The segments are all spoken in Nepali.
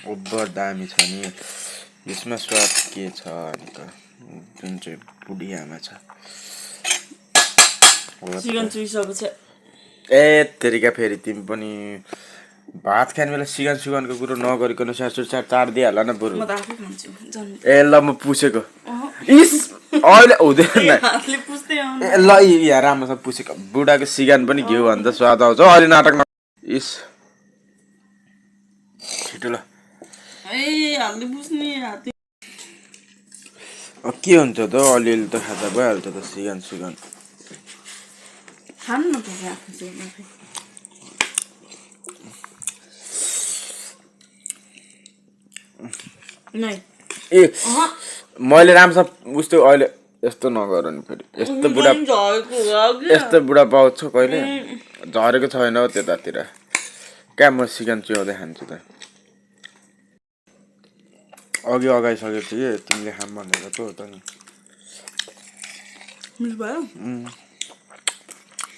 ओभर दामी छ नि यसमा स्वाद के छ अनि त जुन चाहिँ बुढी आमा छ सिगन चुइसकेको छ ए तेरिका फेरि तिमी पनि भात खाने बेला सिगन सुगनको कुरो नगरिकन सार चार दिइहाल न बरु म त आफै खान्छु ए ल म पुछेको इस अहिले हुँदैन हातले पुस्दै आउनु ए ल यहाँ राम्रोसँग पुछेको बुढाको सिगन पनि घिउ भन्दा स्वाद आउँछ अहिले नाटकमा इस छिटो ल ए हातले पुस्ने हातले के हुन्छ त अलिअलि त खाँदा भइहाल्छ त सिगन सुगन खानु न तपाईँ आफ्नो सिगन आफै नै ए मैले राम्रोसँग उस्तो अहिले यस्तो नगर नि फेरि यस्तो बुढा पाउँछ कहिले झरेको छैन हौ त्यतातिर क्या म सिगन चुहाउँदै खान्छु त अघि अगाइसकेको थिएँ तिमीले खाम भनेर पो हो त नि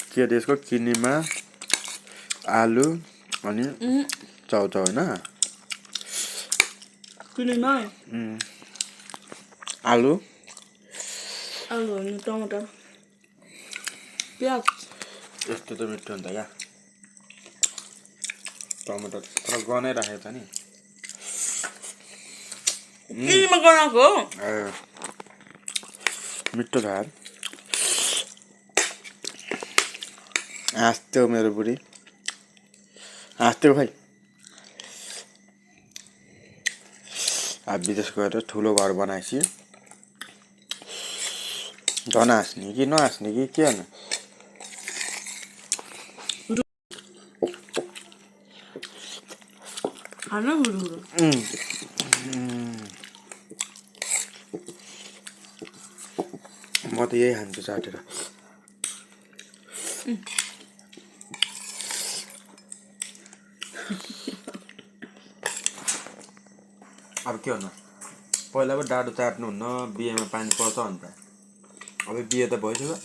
के अरे यसको किनेमा आलु अनि चाउचाउ होइन आलु होइन टमाटर प्याज यस्तो त मिठो हुन्छ क्या टमाटर तर गनै राखेको छ नि किनेमा गनाएको हो मिठो छ यार हाँस्थ्यो मेरो बुढी हाँस्थ्यो खै विदेश गएर ठुलो घर बनाएपछि झन् हाँस्ने कि नहाँस्ने कि के होइन म त यही खान्छु चाटेर अब के भन्नु पहिला पो डाडु चाट्नुहुन्न बिहेमा पानी पर्छ अन्त अब बिहे त भइसक्यो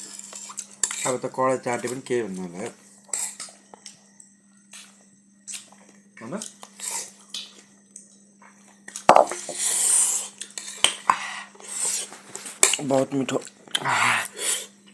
अब त कराई चाटे पनि केही भन्नु होला होइन बहुत मिठो